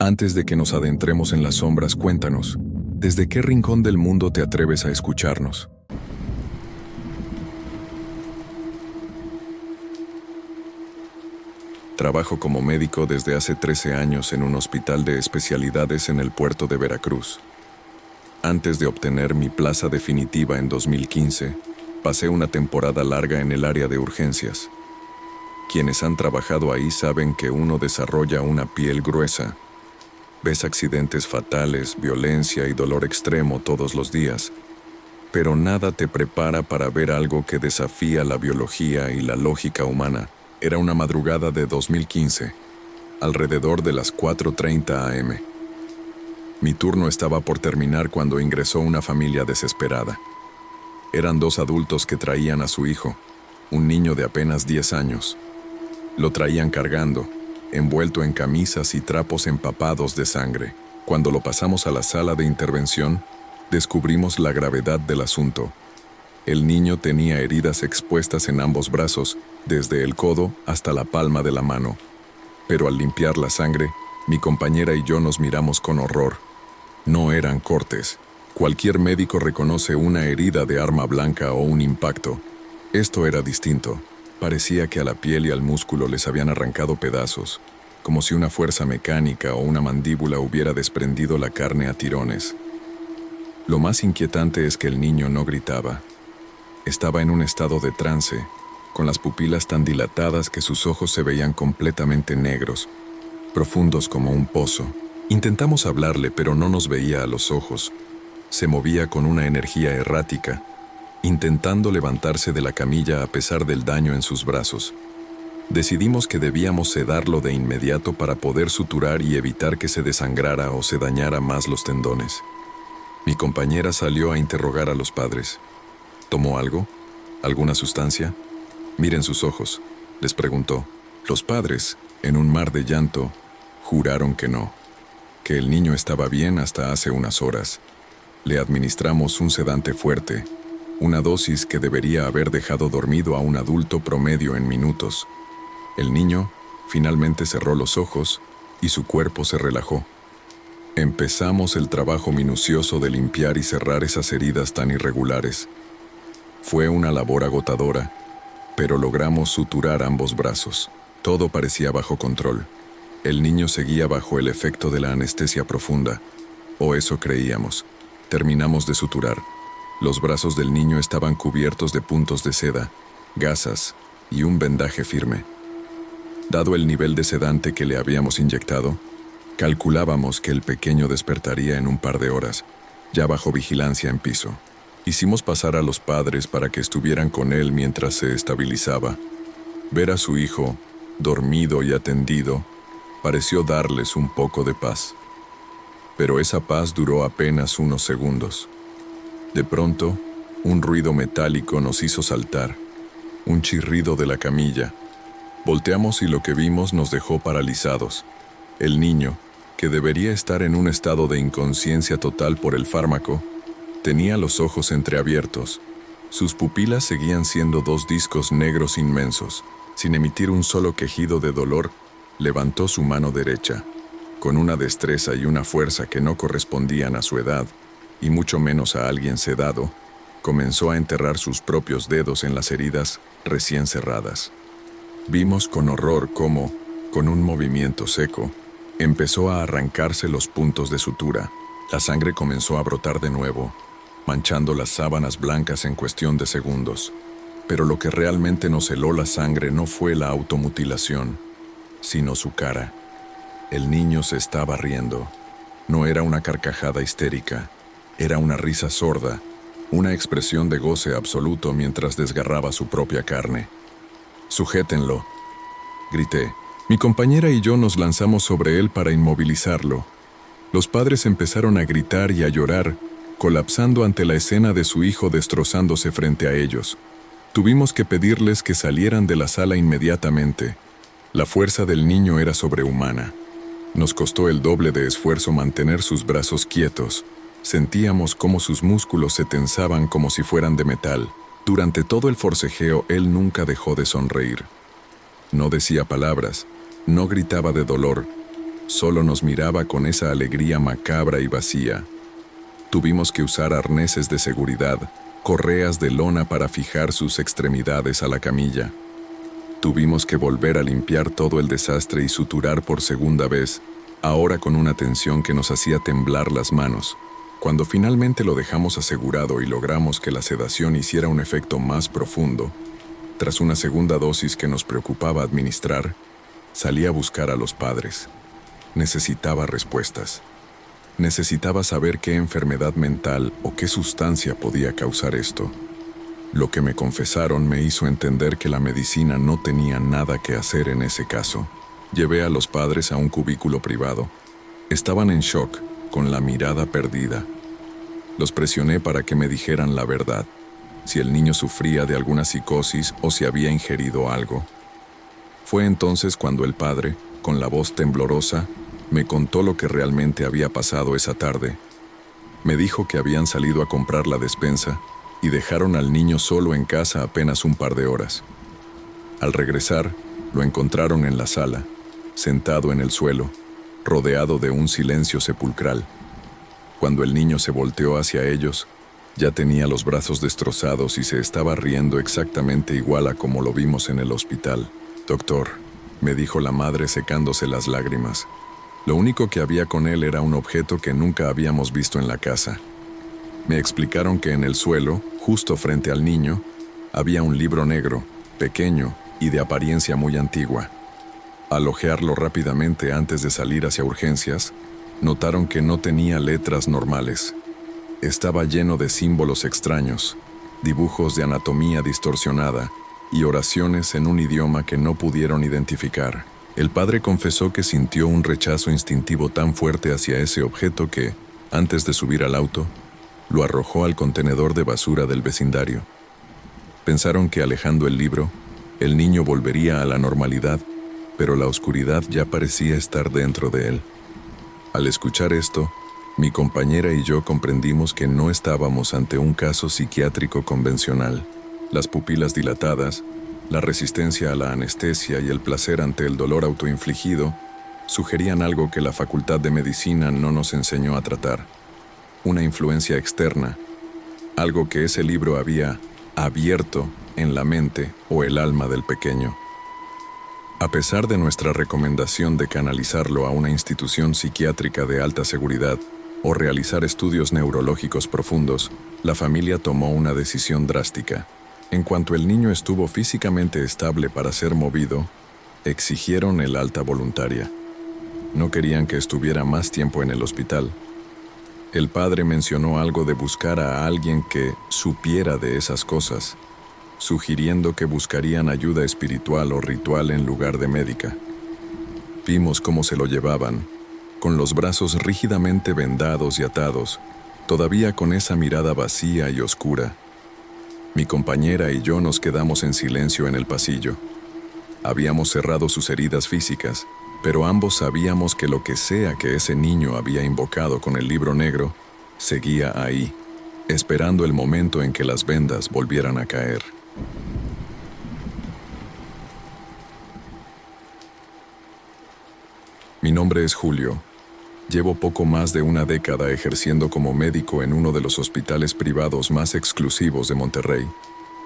Antes de que nos adentremos en las sombras, cuéntanos, ¿desde qué rincón del mundo te atreves a escucharnos? Trabajo como médico desde hace 13 años en un hospital de especialidades en el puerto de Veracruz. Antes de obtener mi plaza definitiva en 2015, pasé una temporada larga en el área de urgencias. Quienes han trabajado ahí saben que uno desarrolla una piel gruesa. Ves accidentes fatales, violencia y dolor extremo todos los días, pero nada te prepara para ver algo que desafía la biología y la lógica humana. Era una madrugada de 2015, alrededor de las 4:30 am. Mi turno estaba por terminar cuando ingresó una familia desesperada. Eran 2 adultos que traían a su hijo, un niño de apenas 10 años. Lo traían cargando, envuelto en camisas y trapos empapados de sangre. Cuando lo pasamos a la sala de intervención, descubrimos la gravedad del asunto. El niño tenía heridas expuestas en ambos brazos, desde el codo hasta la palma de la mano. Pero al limpiar la sangre, mi compañera y yo nos miramos con horror. No eran cortes. Cualquier médico reconoce una herida de arma blanca o un impacto. Esto era distinto. Parecía que a la piel y al músculo les habían arrancado pedazos, como si una fuerza mecánica o una mandíbula hubiera desprendido la carne a tirones. Lo más inquietante es que el niño no gritaba. Estaba en un estado de trance, con las pupilas tan dilatadas que sus ojos se veían completamente negros, profundos como un pozo. Intentamos hablarle, pero no nos veía a los ojos. Se movía con una energía errática, intentando levantarse de la camilla a pesar del daño en sus brazos. Decidimos que debíamos sedarlo de inmediato para poder suturar y evitar que se desangrara o se dañara más los tendones. Mi compañera salió a interrogar a los padres. ¿Tomó algo? ¿Alguna sustancia? Miren sus ojos, les preguntó. Los padres, en un mar de llanto, juraron que no, que el niño estaba bien hasta hace unas horas. Le administramos un sedante fuerte, una dosis que debería haber dejado dormido a un adulto promedio en minutos. El niño finalmente cerró los ojos y su cuerpo se relajó. Empezamos el trabajo minucioso de limpiar y cerrar esas heridas tan irregulares. Fue una labor agotadora, pero logramos suturar ambos brazos. Todo parecía bajo control. El niño seguía bajo el efecto de la anestesia profunda, o eso creíamos. Terminamos de suturar. Los brazos del niño estaban cubiertos de puntos de seda, gasas y un vendaje firme. Dado el nivel de sedante que le habíamos inyectado, calculábamos que el pequeño despertaría en un par de horas, ya bajo vigilancia en piso. Hicimos pasar a los padres para que estuvieran con él mientras se estabilizaba. Ver a su hijo, dormido y atendido, pareció darles un poco de paz. Pero esa paz duró apenas unos segundos. De pronto, un ruido metálico nos hizo saltar, un chirrido de la camilla. Volteamos y lo que vimos nos dejó paralizados. El niño, que debería estar en un estado de inconsciencia total por el fármaco, tenía los ojos entreabiertos. Sus pupilas seguían siendo 2 discos negros inmensos. Sin emitir un solo quejido de dolor, levantó su mano derecha. Con una destreza y una fuerza que no correspondían a su edad, y mucho menos a alguien sedado, comenzó a enterrar sus propios dedos en las heridas recién cerradas. Vimos con horror cómo, con un movimiento seco, empezó a arrancarse los puntos de sutura. La sangre comenzó a brotar de nuevo, manchando las sábanas blancas en cuestión de segundos. Pero lo que realmente nos heló la sangre no fue la automutilación, sino su cara. El niño se estaba riendo. No era una carcajada histérica, era una risa sorda, una expresión de goce absoluto mientras desgarraba su propia carne. «Sujétenlo», grité. Mi compañera y yo nos lanzamos sobre él para inmovilizarlo. Los padres empezaron a gritar y a llorar, colapsando ante la escena de su hijo destrozándose frente a ellos. Tuvimos que pedirles que salieran de la sala inmediatamente. La fuerza del niño era sobrehumana. Nos costó el doble de esfuerzo mantener sus brazos quietos. Sentíamos cómo sus músculos se tensaban como si fueran de metal. Durante todo el forcejeo, él nunca dejó de sonreír. No decía palabras, no gritaba de dolor, solo nos miraba con esa alegría macabra y vacía. Tuvimos que usar arneses de seguridad, correas de lona para fijar sus extremidades a la camilla. Tuvimos que volver a limpiar todo el desastre y suturar por segunda vez, ahora con una tensión que nos hacía temblar las manos. Cuando finalmente lo dejamos asegurado y logramos que la sedación hiciera un efecto más profundo, tras una segunda dosis que nos preocupaba administrar, salí a buscar a los padres. Necesitaba respuestas. Necesitaba saber qué enfermedad mental o qué sustancia podía causar esto. Lo que me confesaron me hizo entender que la medicina no tenía nada que hacer en ese caso. Llevé a los padres a un cubículo privado. Estaban en shock, con la mirada perdida. Los presioné para que me dijeran la verdad, si el niño sufría de alguna psicosis o si había ingerido algo. Fue entonces cuando el padre, con la voz temblorosa, me contó lo que realmente había pasado esa tarde. Me dijo que habían salido a comprar la despensa y dejaron al niño solo en casa apenas un par de horas. Al regresar, lo encontraron en la sala, sentado en el suelo, rodeado de un silencio sepulcral. Cuando el niño se volteó hacia ellos, ya tenía los brazos destrozados y se estaba riendo exactamente igual a como lo vimos en el hospital. «Doctor», me dijo la madre secándose las lágrimas. Lo único que había con él era un objeto que nunca habíamos visto en la casa. Me explicaron que en el suelo, justo frente al niño, había un libro negro, pequeño y de apariencia muy antigua. Al hojearlo rápidamente antes de salir hacia urgencias, notaron que no tenía letras normales. Estaba lleno de símbolos extraños, dibujos de anatomía distorsionada y oraciones en un idioma que no pudieron identificar. El padre confesó que sintió un rechazo instintivo tan fuerte hacia ese objeto que, antes de subir al auto, lo arrojó al contenedor de basura del vecindario. Pensaron que alejando el libro, el niño volvería a la normalidad, pero la oscuridad ya parecía estar dentro de él. Al escuchar esto, mi compañera y yo comprendimos que no estábamos ante un caso psiquiátrico convencional. Las pupilas dilatadas, la resistencia a la anestesia y el placer ante el dolor autoinfligido sugerían algo que la Facultad de Medicina no nos enseñó a tratar. Una influencia externa, algo que ese libro había abierto en la mente o el alma del pequeño. A pesar de nuestra recomendación de canalizarlo a una institución psiquiátrica de alta seguridad o realizar estudios neurológicos profundos, la familia tomó una decisión drástica. En cuanto el niño estuvo físicamente estable para ser movido, exigieron el alta voluntaria. No querían que estuviera más tiempo en el hospital. El padre mencionó algo de buscar a alguien que supiera de esas cosas, sugiriendo que buscarían ayuda espiritual o ritual en lugar de médica. Vimos cómo se lo llevaban, con los brazos rígidamente vendados y atados, todavía con esa mirada vacía y oscura. Mi compañera y yo nos quedamos en silencio en el pasillo. Habíamos cerrado sus heridas físicas, pero ambos sabíamos que lo que sea que ese niño había invocado con el libro negro, seguía ahí, esperando el momento en que las vendas volvieran a caer. Mi nombre es Julio. Llevo poco más de una década ejerciendo como médico en uno de los hospitales privados más exclusivos de Monterrey.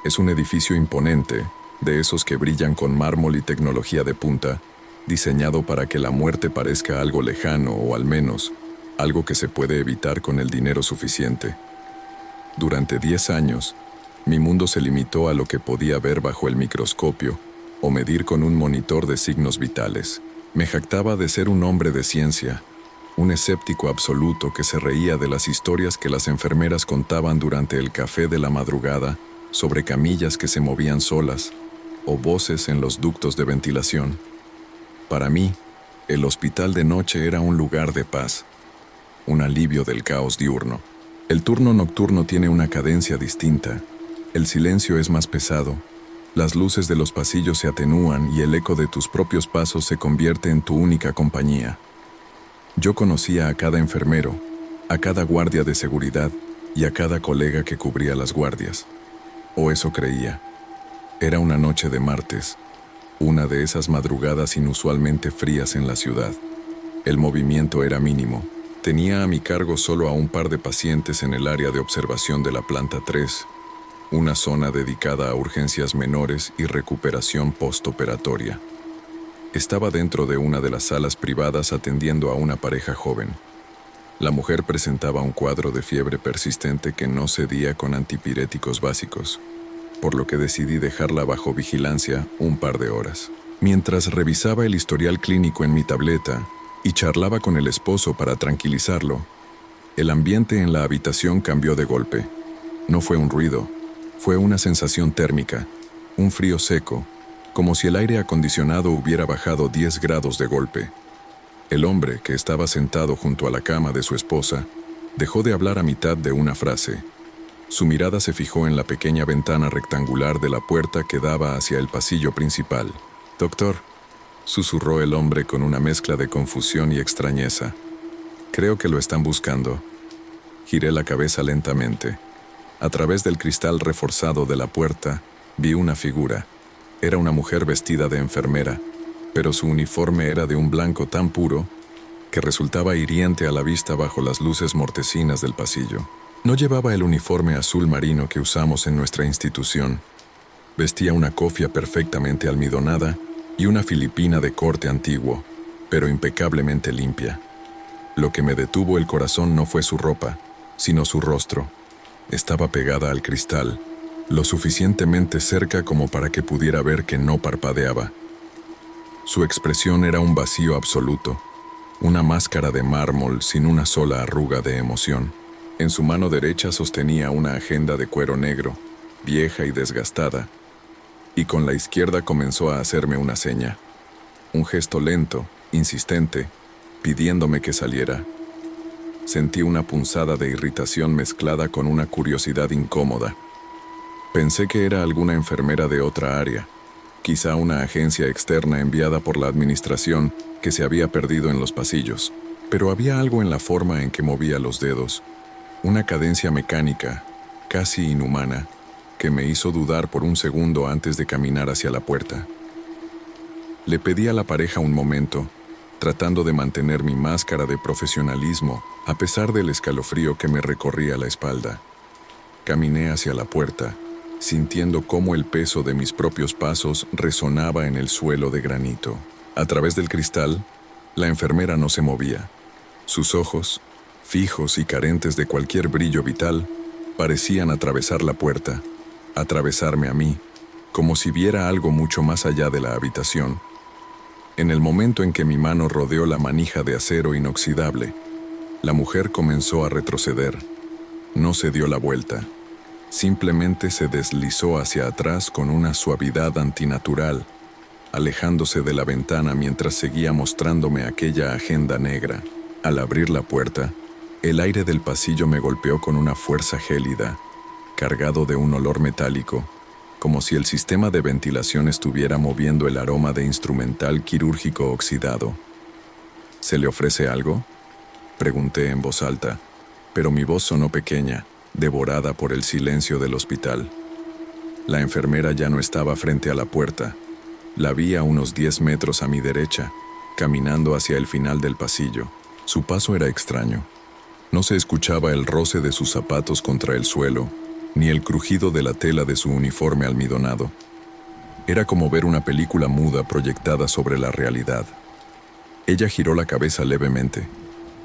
Es un edificio imponente, de esos que brillan con mármol y tecnología de punta, diseñado para que la muerte parezca algo lejano o al menos algo que se puede evitar con el dinero suficiente. Durante 10 años, mi mundo se limitó a lo que podía ver bajo el microscopio o medir con un monitor de signos vitales. Me jactaba de ser un hombre de ciencia, un escéptico absoluto que se reía de las historias que las enfermeras contaban durante el café de la madrugada sobre camillas que se movían solas o voces en los ductos de ventilación. Para mí, el hospital de noche era un lugar de paz, un alivio del caos diurno. El turno nocturno tiene una cadencia distinta, el silencio es más pesado, las luces de los pasillos se atenúan y el eco de tus propios pasos se convierte en tu única compañía. Yo conocía a cada enfermero, a cada guardia de seguridad y a cada colega que cubría las guardias. O eso creía. Era una noche de martes, una de esas madrugadas inusualmente frías en la ciudad. El movimiento era mínimo. Tenía a mi cargo solo a un par de pacientes en el área de observación de la planta 3, una zona dedicada a urgencias menores y recuperación postoperatoria. Estaba dentro de una de las salas privadas atendiendo a una pareja joven. La mujer presentaba un cuadro de fiebre persistente que no cedía con antipiréticos básicos, por lo que decidí dejarla bajo vigilancia un par de horas. Mientras revisaba el historial clínico en mi tableta y charlaba con el esposo para tranquilizarlo, el ambiente en la habitación cambió de golpe. No fue un ruido, fue una sensación térmica, un frío seco, como si el aire acondicionado hubiera bajado 10 grados de golpe. El hombre, que estaba sentado junto a la cama de su esposa, dejó de hablar a mitad de una frase. Su mirada se fijó en la pequeña ventana rectangular de la puerta que daba hacia el pasillo principal. «Doctor», susurró el hombre con una mezcla de confusión y extrañeza. «Creo que lo están buscando». Giré la cabeza lentamente. A través del cristal reforzado de la puerta, vi una figura. Era una mujer vestida de enfermera, pero su uniforme era de un blanco tan puro que resultaba hiriente a la vista bajo las luces mortecinas del pasillo. No llevaba el uniforme azul marino que usamos en nuestra institución. Vestía una cofia perfectamente almidonada y una filipina de corte antiguo, pero impecablemente limpia. Lo que me detuvo el corazón no fue su ropa, sino su rostro. Estaba pegada al cristal, lo suficientemente cerca como para que pudiera ver que no parpadeaba. Su expresión era un vacío absoluto, una máscara de mármol sin una sola arruga de emoción. En su mano derecha sostenía una agenda de cuero negro, vieja y desgastada, y con la izquierda comenzó a hacerme una seña. Un gesto lento, insistente, pidiéndome que saliera. Sentí una punzada de irritación mezclada con una curiosidad incómoda. Pensé que era alguna enfermera de otra área, quizá una agencia externa enviada por la administración que se había perdido en los pasillos, pero había algo en la forma en que movía los dedos, una cadencia mecánica, casi inhumana, que me hizo dudar por un segundo antes de caminar hacia la puerta. Le pedí a la pareja un momento, tratando de mantener mi máscara de profesionalismo a pesar del escalofrío que me recorría la espalda. Caminé hacia la puerta, sintiendo cómo el peso de mis propios pasos resonaba en el suelo de granito. A través del cristal, la enfermera no se movía. Sus ojos, fijos y carentes de cualquier brillo vital, parecían atravesar la puerta, atravesarme a mí, como si viera algo mucho más allá de la habitación. En el momento en que mi mano rodeó la manija de acero inoxidable, la mujer comenzó a retroceder. No se dio la vuelta. Simplemente se deslizó hacia atrás con una suavidad antinatural, alejándose de la ventana mientras seguía mostrándome aquella agenda negra. Al abrir la puerta, el aire del pasillo me golpeó con una fuerza gélida, cargado de un olor metálico, como si el sistema de ventilación estuviera moviendo el aroma de instrumental quirúrgico oxidado. ¿Se le ofrece algo?, pregunté en voz alta, pero mi voz sonó pequeña, devorada por el silencio del hospital. La enfermera ya no estaba frente a la puerta. La vi a unos 10 metros a mi derecha, caminando hacia el final del pasillo. Su paso era extraño. No se escuchaba el roce de sus zapatos contra el suelo, ni el crujido de la tela de su uniforme almidonado. Era como ver una película muda proyectada sobre la realidad. Ella giró la cabeza levemente,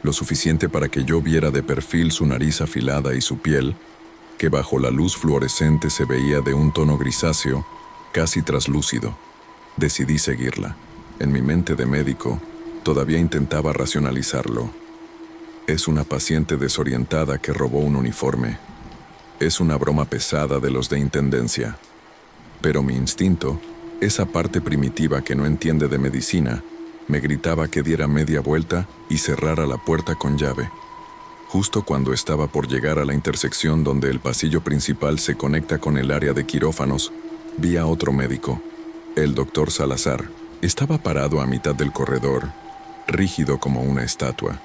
lo suficiente para que yo viera de perfil su nariz afilada y su piel, que bajo la luz fluorescente se veía de un tono grisáceo, casi traslúcido. Decidí seguirla. En mi mente de médico, todavía intentaba racionalizarlo. Es una paciente desorientada que robó un uniforme. Es una broma pesada de los de intendencia. Pero mi instinto, esa parte primitiva que no entiende de medicina, me gritaba que diera media vuelta y cerrara la puerta con llave. Justo cuando estaba por llegar a la intersección donde el pasillo principal se conecta con el área de quirófanos, vi a otro médico, el doctor Salazar. Estaba parado a mitad del corredor, rígido como una estatua,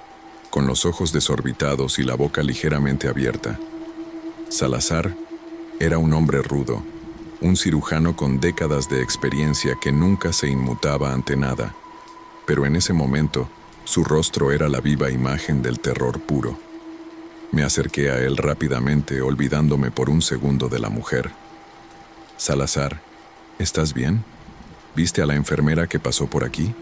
con los ojos desorbitados y la boca ligeramente abierta. Salazar era un hombre rudo, un cirujano con décadas de experiencia que nunca se inmutaba ante nada. Pero en ese momento, Su rostro era la viva imagen del terror puro. Me acerqué a él rápidamente, olvidándome por un segundo de la mujer. «Salazar, ¿estás bien? ¿Viste a la enfermera que pasó por aquí?»,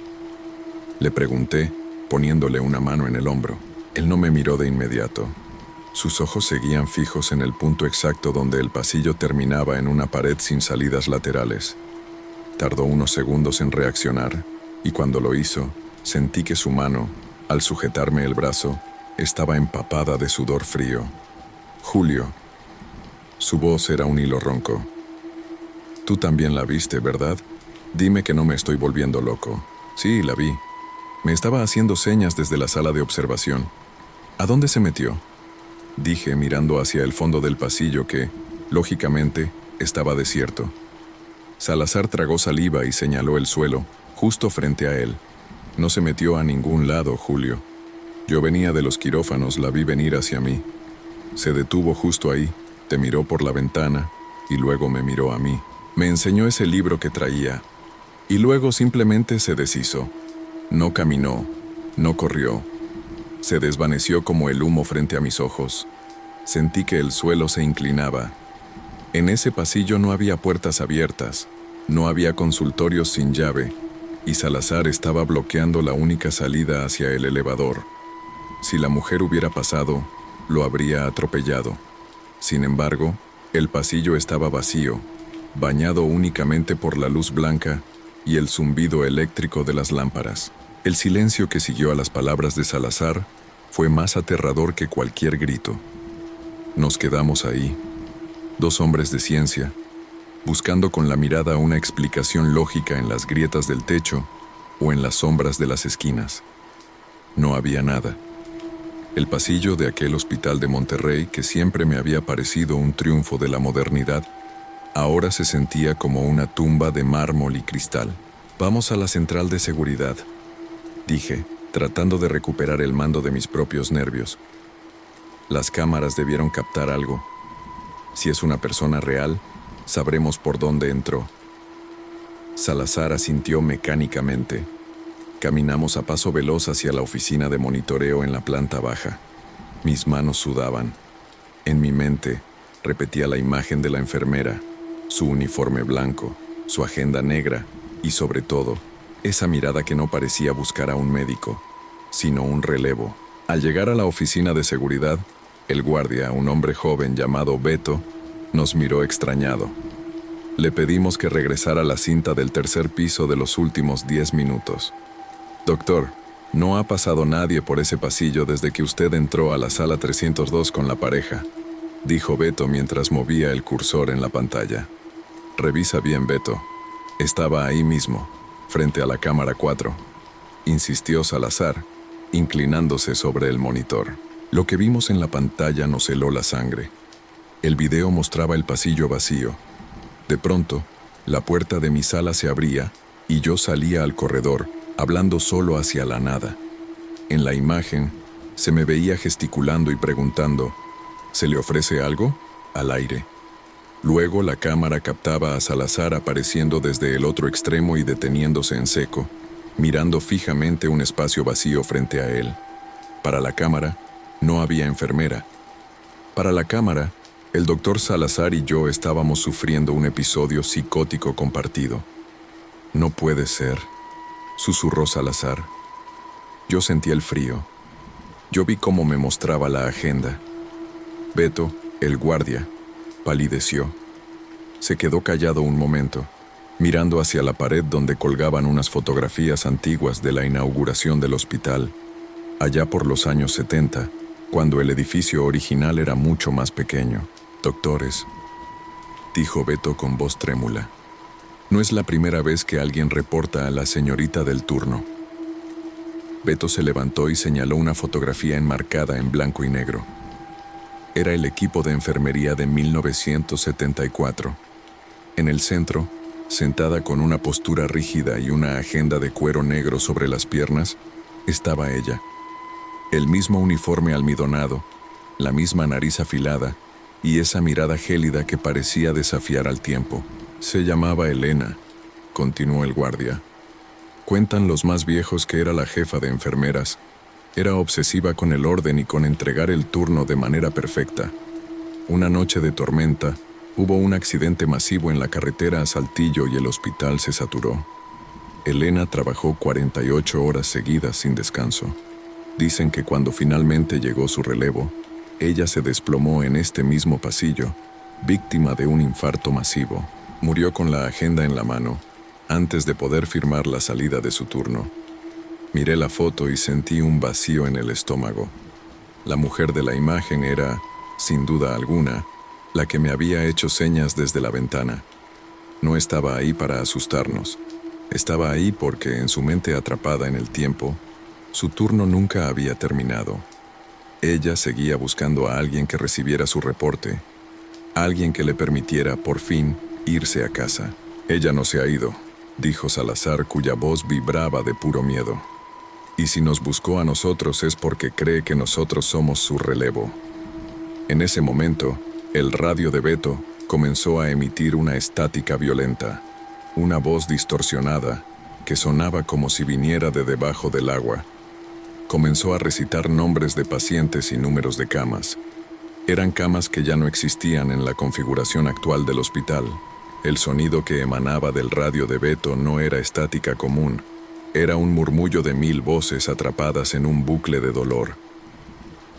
le pregunté, poniéndole una mano en el hombro. Él no me miró de inmediato. Sus ojos seguían fijos en el punto exacto donde el pasillo terminaba en una pared sin salidas laterales. Tardó unos segundos en reaccionar, y cuando lo hizo, sentí que su mano, al sujetarme el brazo, estaba empapada de sudor frío. «Julio». Su voz era un hilo ronco. «Tú también la viste, ¿verdad? Dime que no me estoy volviendo loco». «Sí, la vi. Me estaba haciendo señas desde la sala de observación». «¿A dónde se metió?», dije mirando hacia el fondo del pasillo que, lógicamente, estaba desierto. Salazar tragó saliva y señaló el suelo, justo frente a él. «No se metió a ningún lado, Julio. Yo venía de los quirófanos, la vi venir hacia mí. Se detuvo justo ahí, te miró por la ventana y luego me miró a mí. Me enseñó ese libro que traía y luego simplemente se deshizo. No caminó, no corrió. Se desvaneció como el humo frente a mis ojos. Sentí que el suelo se inclinaba. En ese pasillo no había puertas abiertas, no había consultorios sin llave, y Salazar estaba bloqueando la única salida hacia el elevador. Si la mujer hubiera pasado, lo habría atropellado. Sin embargo, el pasillo estaba vacío, bañado únicamente por la luz blanca y el zumbido eléctrico de las lámparas. El silencio que siguió a las palabras de Salazar fue más aterrador que cualquier grito. Nos quedamos ahí, dos hombres de ciencia, buscando con la mirada una explicación lógica en las grietas del techo o en las sombras de las esquinas. No había nada. El pasillo de aquel hospital de Monterrey, que siempre me había parecido un triunfo de la modernidad, ahora se sentía como una tumba de mármol y cristal. «Vamos a la central de seguridad», dije, tratando de recuperar el mando de mis propios nervios. Las cámaras debieron captar algo. Si es una persona real, sabremos por dónde entró. Salazar asintió mecánicamente. Caminamos a paso veloz hacia la oficina de monitoreo en la planta baja. Mis manos sudaban. En mi mente, repetía la imagen de la enfermera, su uniforme blanco, su agenda negra y, sobre todo, esa mirada que no parecía buscar a un médico, sino un relevo. Al llegar a la oficina de seguridad, el guardia, un hombre joven llamado Beto, nos miró extrañado. Le pedimos que regresara la cinta del tercer piso de los últimos 10 minutos. «Doctor, no ha pasado nadie por ese pasillo desde que usted entró a la sala 302 con la pareja», dijo Beto mientras movía el cursor en la pantalla. «Revisa bien, Beto. Estaba ahí mismo, frente a la cámara 4», insistió Salazar, inclinándose sobre el monitor. Lo que vimos en la pantalla nos heló la sangre. El video mostraba el pasillo vacío. De pronto, la puerta de mi sala se abría y yo salía al corredor, hablando solo hacia la nada. En la imagen, se me veía gesticulando y preguntando, «¿Se le ofrece algo?», al aire. Luego la cámara captaba a Salazar apareciendo desde el otro extremo y deteniéndose en seco, mirando fijamente un espacio vacío frente a él. Para la cámara, no había enfermera. Para la cámara, el doctor Salazar y yo estábamos sufriendo un episodio psicótico compartido. «No puede ser», susurró Salazar. Yo sentí el frío. Yo vi cómo me mostraba la agenda. Beto, el guardia, palideció. Se quedó callado un momento, mirando hacia la pared donde colgaban unas fotografías antiguas de la inauguración del hospital, allá por los años 70, cuando el edificio original era mucho más pequeño. «Doctores», dijo Beto con voz trémula. «No es la primera vez que alguien reporta a la señorita del turno». Beto se levantó y señaló una fotografía enmarcada en blanco y negro. Era el equipo de enfermería de 1974. En el centro, sentada con una postura rígida y una agenda de cuero negro sobre las piernas, estaba ella. El mismo uniforme almidonado, la misma nariz afilada y esa mirada gélida que parecía desafiar al tiempo. «Se llamaba Elena», continuó el guardia. Cuentan los más viejos que era la jefa de enfermeras. Era obsesiva con el orden y con entregar el turno de manera perfecta. Una noche de tormenta, hubo un accidente masivo en la carretera a Saltillo y el hospital se saturó. Elena trabajó 48 horas seguidas sin descanso. Dicen que cuando finalmente llegó su relevo, ella se desplomó en este mismo pasillo, víctima de un infarto masivo. Murió con la agenda en la mano, antes de poder firmar la salida de su turno. Miré la foto y sentí un vacío en el estómago. La mujer de la imagen era, sin duda alguna, la que me había hecho señas desde la ventana. No estaba ahí para asustarnos. Estaba ahí porque, en su mente atrapada en el tiempo, su turno nunca había terminado. Ella seguía buscando a alguien que recibiera su reporte, alguien que le permitiera, por fin, irse a casa. «Ella no se ha ido», dijo Salazar, cuya voz vibraba de puro miedo. «Y si nos buscó a nosotros es porque cree que nosotros somos su relevo». En ese momento, el radio de Beto comenzó a emitir una estática violenta, una voz distorsionada que sonaba como si viniera de debajo del agua. Comenzó a recitar nombres de pacientes y números de camas. Eran camas que ya no existían en la configuración actual del hospital. El sonido que emanaba del radio de Beto no era estática común, era un murmullo de 1000 voces atrapadas en un bucle de dolor.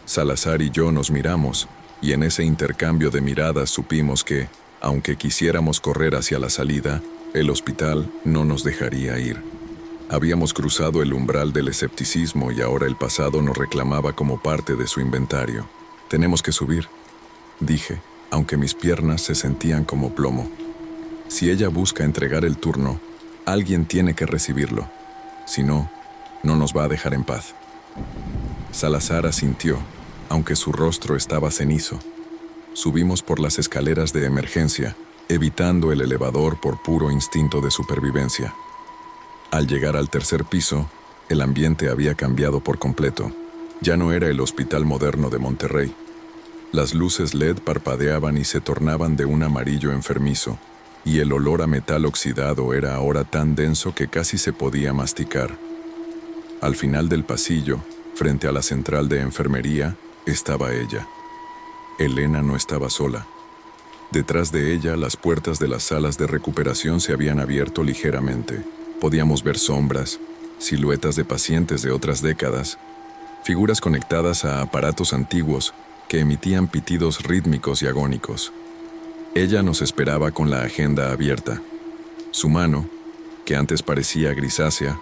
Salazar y yo nos miramos, y en ese intercambio de miradas supimos que, aunque quisiéramos correr hacia la salida, el hospital no nos dejaría ir. Habíamos cruzado el umbral del escepticismo y ahora el pasado nos reclamaba como parte de su inventario. «Tenemos que subir», dije, aunque mis piernas se sentían como plomo. «Si ella busca entregar el turno, alguien tiene que recibirlo. Si no, no nos va a dejar en paz». Salazar asintió, aunque su rostro estaba cenizo. Subimos por las escaleras de emergencia, evitando el elevador por puro instinto de supervivencia. Al llegar al tercer piso, el ambiente había cambiado por completo. Ya no era el Hospital Moderno de Monterrey. Las luces LED parpadeaban y se tornaban de un amarillo enfermizo, y el olor a metal oxidado era ahora tan denso que casi se podía masticar. Al final del pasillo, frente a la central de enfermería, estaba ella. Elena no estaba sola. Detrás de ella, las puertas de las salas de recuperación se habían abierto ligeramente. Podíamos ver sombras, siluetas de pacientes de otras décadas, figuras conectadas a aparatos antiguos que emitían pitidos rítmicos y agónicos. Ella nos esperaba con la agenda abierta. Su mano, que antes parecía grisácea,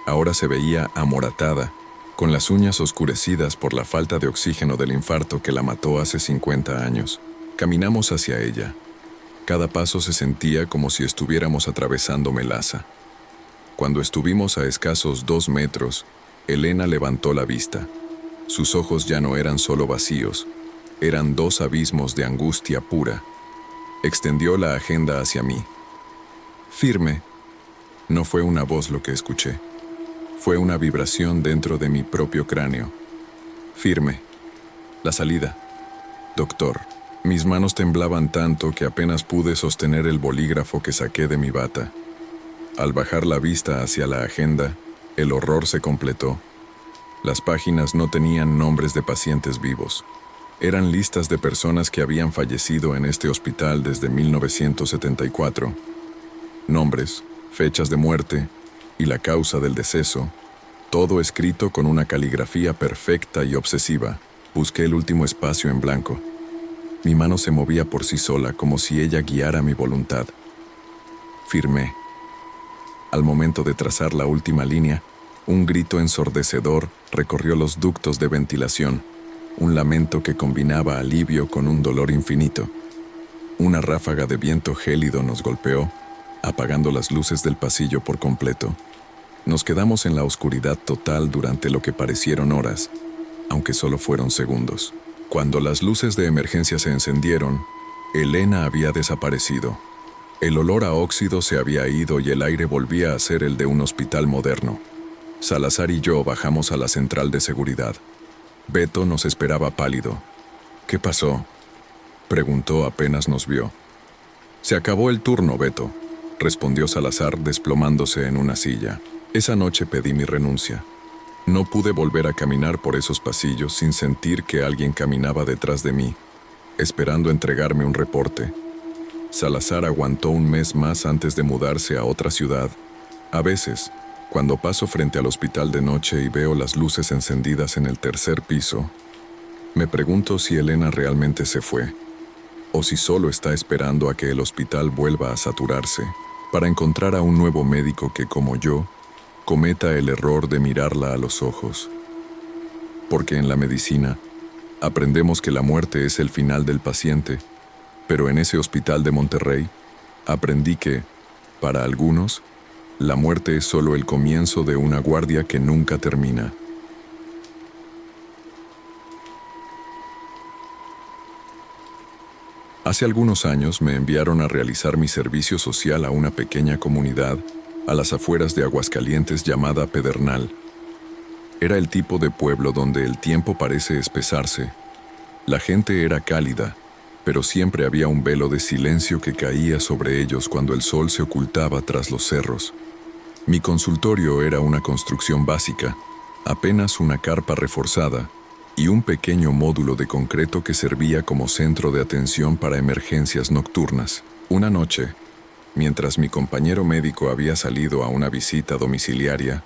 ahora se veía amoratada, con las uñas oscurecidas por la falta de oxígeno del infarto que la mató hace 50 años. Caminamos hacia ella. Cada paso se sentía como si estuviéramos atravesando melaza. Cuando estuvimos a escasos 2 metros, Elena levantó la vista. Sus ojos ya no eran solo vacíos, eran 2 abismos de angustia pura. Extendió la agenda hacia mí. «Firme». No fue una voz lo que escuché. Fue una vibración dentro de mi propio cráneo. «Firme. La salida. Doctor». Mis manos temblaban tanto que apenas pude sostener el bolígrafo que saqué de mi bata. Al bajar la vista hacia la agenda, el horror se completó. Las páginas no tenían nombres de pacientes vivos. Eran listas de personas que habían fallecido en este hospital desde 1974. Nombres, fechas de muerte y la causa del deceso, todo escrito con una caligrafía perfecta y obsesiva. Busqué el último espacio en blanco. Mi mano se movía por sí sola, como si ella guiara mi voluntad. Firmé. Al momento de trazar la última línea, un grito ensordecedor recorrió los ductos de ventilación, un lamento que combinaba alivio con un dolor infinito. Una ráfaga de viento gélido nos golpeó, apagando las luces del pasillo por completo. Nos quedamos en la oscuridad total durante lo que parecieron horas, aunque solo fueron segundos. Cuando las luces de emergencia se encendieron, Elena había desaparecido. El olor a óxido se había ido y el aire volvía a ser el de un hospital moderno. Salazar y yo bajamos a la central de seguridad. Beto nos esperaba pálido. «¿Qué pasó?», preguntó apenas nos vio. «Se acabó el turno, Beto», respondió Salazar desplomándose en una silla. Esa noche pedí mi renuncia. No pude volver a caminar por esos pasillos sin sentir que alguien caminaba detrás de mí, esperando entregarme un reporte. Salazar aguantó un mes más antes de mudarse a otra ciudad. A veces, cuando paso frente al hospital de noche y veo las luces encendidas en el tercer piso, me pregunto si Elena realmente se fue, o si solo está esperando a que el hospital vuelva a saturarse, para encontrar a un nuevo médico que, como yo, cometa el error de mirarla a los ojos. Porque en la medicina, aprendemos que la muerte es el final del paciente, pero en ese hospital de Monterrey, aprendí que, para algunos, la muerte es solo el comienzo de una guardia que nunca termina. Hace algunos años me enviaron a realizar mi servicio social a una pequeña comunidad a las afueras de Aguascalientes llamada Pedernal. Era el tipo de pueblo donde el tiempo parece espesarse. La gente era cálida, pero siempre había un velo de silencio que caía sobre ellos cuando el sol se ocultaba tras los cerros. Mi consultorio era una construcción básica, apenas una carpa reforzada y un pequeño módulo de concreto que servía como centro de atención para emergencias nocturnas. Una noche, mientras mi compañero médico había salido a una visita domiciliaria,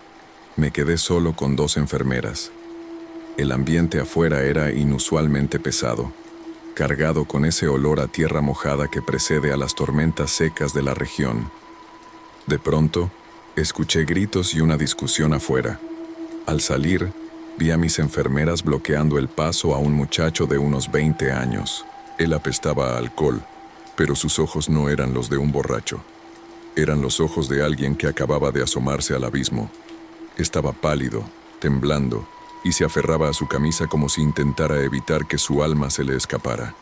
me quedé solo con 2 enfermeras. El ambiente afuera era inusualmente pesado, cargado con ese olor a tierra mojada que precede a las tormentas secas de la región. De pronto, escuché gritos y una discusión afuera. Al salir, vi a mis enfermeras bloqueando el paso a un muchacho de unos 20 años. Él apestaba a alcohol, pero sus ojos no eran los de un borracho. Eran los ojos de alguien que acababa de asomarse al abismo. Estaba pálido, temblando, y se aferraba a su camisa como si intentara evitar que su alma se le escapara.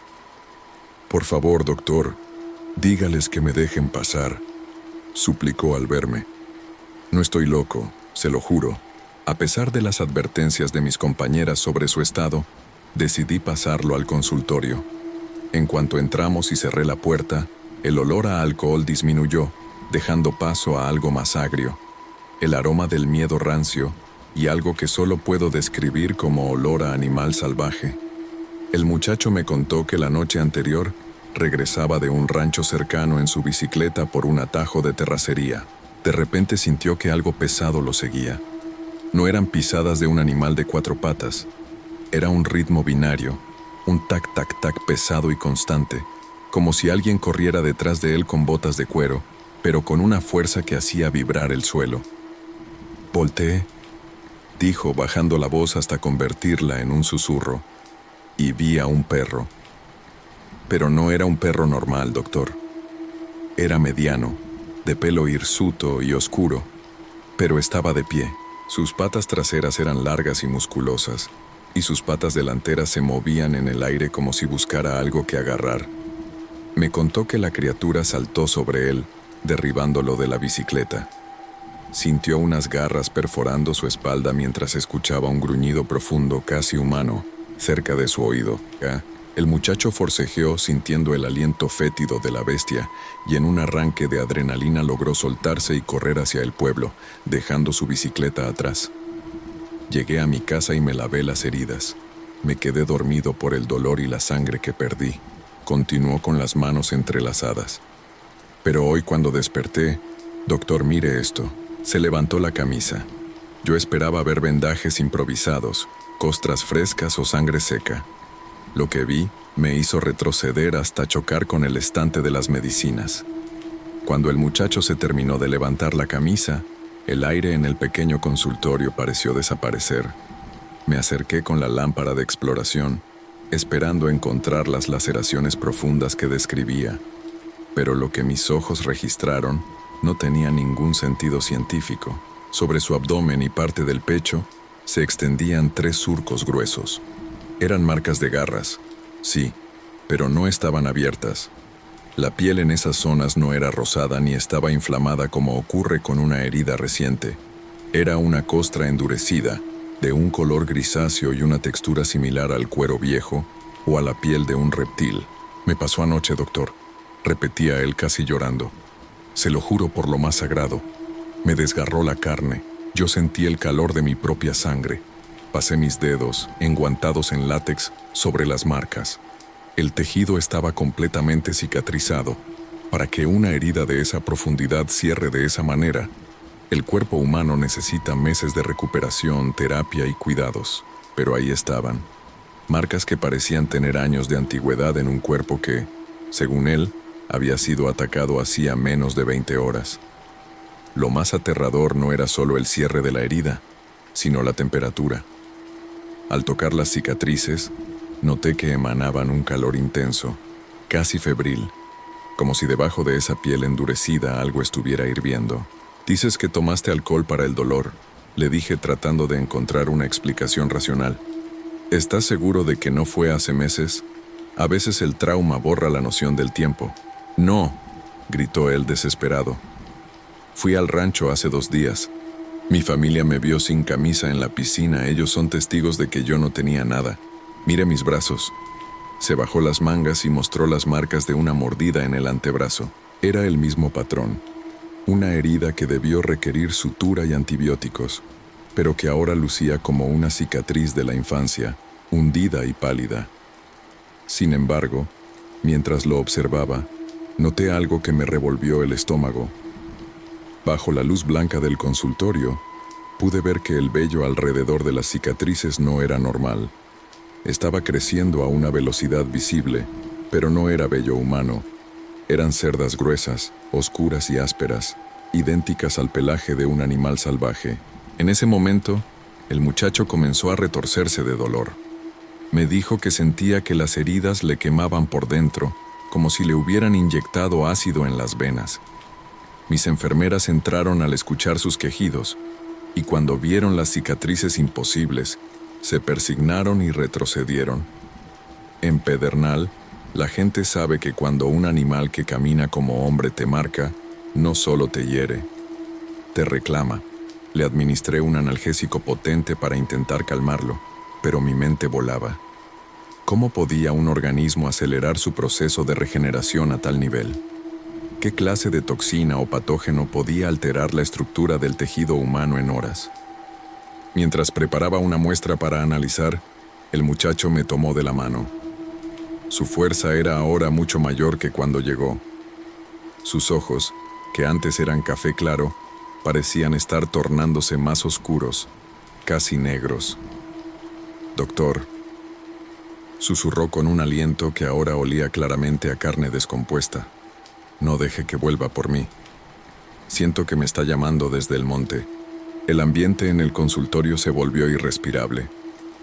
«Por favor, doctor, dígales que me dejen pasar», suplicó al verme. No estoy loco, se lo juro. A pesar de las advertencias de mis compañeras sobre su estado, decidí pasarlo al consultorio. En cuanto entramos y cerré la puerta, el olor a alcohol disminuyó, dejando paso a algo más agrio, el aroma del miedo rancio y algo que solo puedo describir como olor a animal salvaje. El muchacho me contó que la noche anterior regresaba de un rancho cercano en su bicicleta por un atajo de terracería. De repente sintió que algo pesado lo seguía. No eran pisadas de un animal de 4 patas, era un ritmo binario, un tac-tac-tac pesado y constante, como si alguien corriera detrás de él con botas de cuero, pero con una fuerza que hacía vibrar el suelo. «Volteé», dijo bajando la voz hasta convertirla en un susurro, y vi a un perro. Pero no era un perro normal, doctor. Era mediano, de pelo hirsuto y oscuro, pero estaba de pie. Sus patas traseras eran largas y musculosas, y sus patas delanteras se movían en el aire como si buscara algo que agarrar. Me contó que la criatura saltó sobre él, derribándolo de la bicicleta. Sintió unas garras perforando su espalda mientras escuchaba un gruñido profundo, casi humano, cerca de su oído. El muchacho forcejeó sintiendo el aliento fétido de la bestia y en un arranque de adrenalina logró soltarse y correr hacia el pueblo, dejando su bicicleta atrás. Llegué a mi casa y me lavé las heridas. Me quedé dormido por el dolor y la sangre que perdí. Continuó con las manos entrelazadas. Pero hoy cuando desperté, doctor, mire esto. Se levantó la camisa. Yo esperaba ver vendajes improvisados, costras frescas o sangre seca. Lo que vi me hizo retroceder hasta chocar con el estante de las medicinas. Cuando el muchacho se terminó de levantar la camisa, el aire en el pequeño consultorio pareció desaparecer. Me acerqué con la lámpara de exploración, esperando encontrar las laceraciones profundas que describía, pero lo que mis ojos registraron no tenía ningún sentido científico. Sobre su abdomen y parte del pecho se extendían 3 surcos gruesos. Eran marcas de garras, sí, pero no estaban abiertas. La piel en esas zonas no era rosada ni estaba inflamada como ocurre con una herida reciente. Era una costra endurecida, de un color grisáceo y una textura similar al cuero viejo o a la piel de un reptil. «Me pasó anoche, doctor», repetía él casi llorando. «Se lo juro por lo más sagrado. Me desgarró la carne, Yo sentí el calor de mi propia sangre. Pasé mis dedos, enguantados en látex, sobre las marcas. El tejido estaba completamente cicatrizado. Para que una herida de esa profundidad cierre de esa manera, el cuerpo humano necesita meses de recuperación, terapia y cuidados. Pero ahí estaban, marcas que parecían tener años de antigüedad en un cuerpo que, según él, había sido atacado hacía menos de 20 horas. Lo más aterrador no era solo el cierre de la herida, sino la temperatura. Al tocar las cicatrices, noté que emanaban un calor intenso, casi febril, como si debajo de esa piel endurecida algo estuviera hirviendo. «Dices que tomaste alcohol para el dolor», le dije tratando de encontrar una explicación racional. «¿Estás seguro de que no fue hace meses? A veces el trauma borra la noción del tiempo». «No», gritó él desesperado. «Fui al rancho hace 2 días. Mi familia me vio sin camisa en la piscina. Ellos son testigos de que yo no tenía nada. Mire mis brazos». Se bajó las mangas y mostró las marcas de una mordida en el antebrazo. Era el mismo patrón. Una herida que debió requerir sutura y antibióticos, pero que ahora lucía como una cicatriz de la infancia, hundida y pálida. Sin embargo, mientras lo observaba, noté algo que me revolvió el estómago. Bajo la luz blanca del consultorio, pude ver que el vello alrededor de las cicatrices no era normal. Estaba creciendo a una velocidad visible, pero no era vello humano. Eran cerdas gruesas, oscuras y ásperas, idénticas al pelaje de un animal salvaje. En ese momento, el muchacho comenzó a retorcerse de dolor. Me dijo que sentía que las heridas le quemaban por dentro, como si le hubieran inyectado ácido en las venas. Mis enfermeras entraron al escuchar sus quejidos, y cuando vieron las cicatrices imposibles, se persignaron y retrocedieron. En Pedernal, la gente sabe que cuando un animal que camina como hombre te marca, no solo te hiere, te reclama. Le administré un analgésico potente para intentar calmarlo, pero mi mente volaba. ¿Cómo podía un organismo acelerar su proceso de regeneración a tal nivel? ¿Qué clase de toxina o patógeno podía alterar la estructura del tejido humano en horas? Mientras preparaba una muestra para analizar, el muchacho me tomó de la mano. Su fuerza era ahora mucho mayor que cuando llegó. Sus ojos, que antes eran café claro, parecían estar tornándose más oscuros, casi negros. «Doctor», susurró con un aliento que ahora olía claramente a carne descompuesta, «no deje que vuelva por mí. Siento que me está llamando desde el monte». El ambiente en el consultorio se volvió irrespirable.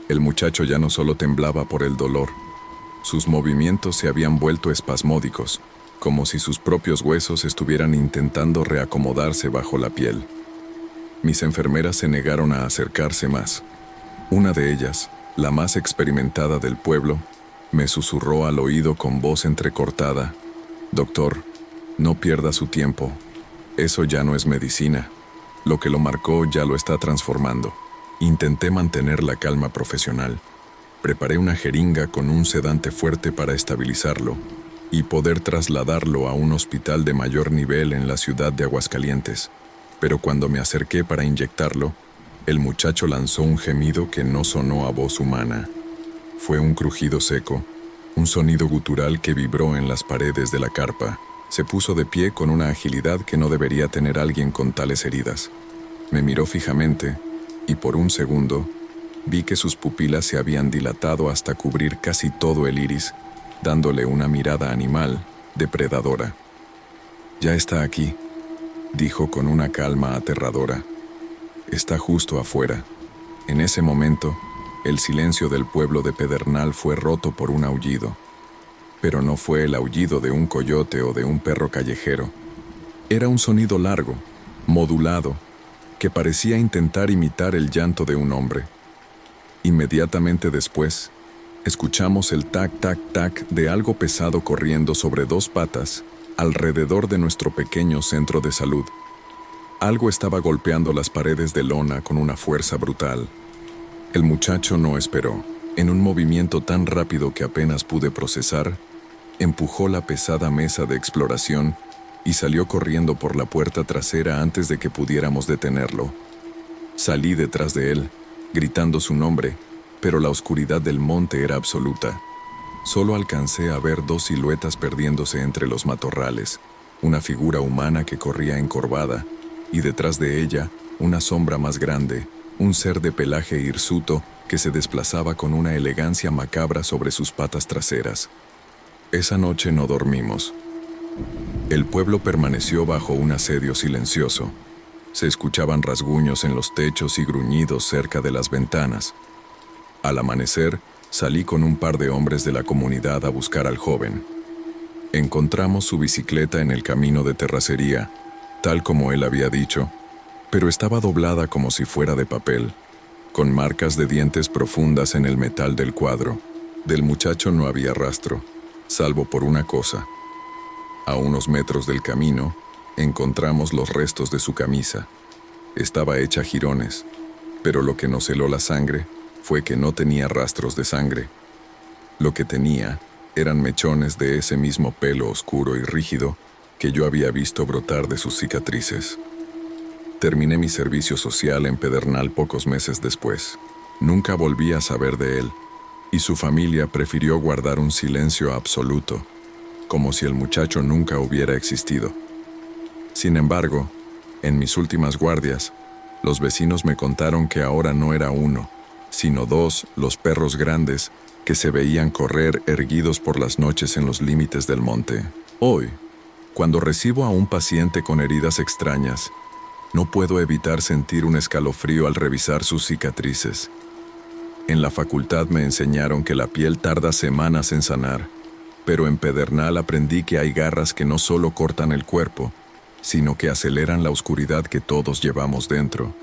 El muchacho ya no solo temblaba por el dolor, sus movimientos se habían vuelto espasmódicos, como si sus propios huesos estuvieran intentando reacomodarse bajo la piel. Mis enfermeras se negaron a acercarse más. Una de ellas, la más experimentada del pueblo, me susurró al oído con voz entrecortada: «Doctor, no pierda su tiempo. Eso ya no es medicina. Lo que lo marcó ya lo está transformando». Intenté mantener la calma profesional. Preparé una jeringa con un sedante fuerte para estabilizarlo y poder trasladarlo a un hospital de mayor nivel en la ciudad de Aguascalientes. Pero cuando me acerqué para inyectarlo, el muchacho lanzó un gemido que no sonó a voz humana. Fue un crujido seco, un sonido gutural que vibró en las paredes de la carpa. Se puso de pie con una agilidad que no debería tener alguien con tales heridas. Me miró fijamente y por un segundo vi que sus pupilas se habían dilatado hasta cubrir casi todo el iris, dándole una mirada animal, depredadora. «Ya está aquí», dijo con una calma aterradora. «Está justo afuera». En ese momento, el silencio del pueblo de Pedernal fue roto por un aullido. Pero no fue el aullido de un coyote o de un perro callejero. Era un sonido largo, modulado, que parecía intentar imitar el llanto de un hombre. Inmediatamente después, escuchamos el tac-tac-tac de algo pesado corriendo sobre 2 patas alrededor de nuestro pequeño centro de salud. Algo estaba golpeando las paredes de lona con una fuerza brutal. El muchacho no esperó. En un movimiento tan rápido que apenas pude procesar, empujó la pesada mesa de exploración y salió corriendo por la puerta trasera antes de que pudiéramos detenerlo. Salí detrás de él, gritando su nombre, pero la oscuridad del monte era absoluta. Solo alcancé a ver dos siluetas perdiéndose entre los matorrales, una figura humana que corría encorvada, y detrás de ella, una sombra más grande, un ser de pelaje hirsuto que se desplazaba con una elegancia macabra sobre sus patas traseras. Esa noche no dormimos. El pueblo permaneció bajo un asedio silencioso. Se escuchaban rasguños en los techos y gruñidos cerca de las ventanas. Al amanecer, salí con un par de hombres de la comunidad a buscar al joven. Encontramos su bicicleta en el camino de terracería, tal como él había dicho, pero estaba doblada como si fuera de papel, con marcas de dientes profundas en el metal del cuadro. Del muchacho no había rastro, salvo por una cosa. A unos metros del camino, encontramos los restos de su camisa. Estaba hecha jirones, pero lo que nos heló la sangre fue que no tenía rastros de sangre. Lo que tenía eran mechones de ese mismo pelo oscuro y rígido que yo había visto brotar de sus cicatrices. Terminé mi servicio social en Pedernal pocos meses después. Nunca volví a saber de él, y su familia prefirió guardar un silencio absoluto, como si el muchacho nunca hubiera existido. Sin embargo, en mis últimas guardias, los vecinos me contaron que ahora no era uno, sino dos los perros grandes que se veían correr erguidos por las noches en los límites del monte. Hoy, cuando recibo a un paciente con heridas extrañas, no puedo evitar sentir un escalofrío al revisar sus cicatrices. En la facultad me enseñaron que la piel tarda semanas en sanar, pero en Pedernal aprendí que hay garras que no solo cortan el cuerpo, sino que aceleran la oscuridad que todos llevamos dentro.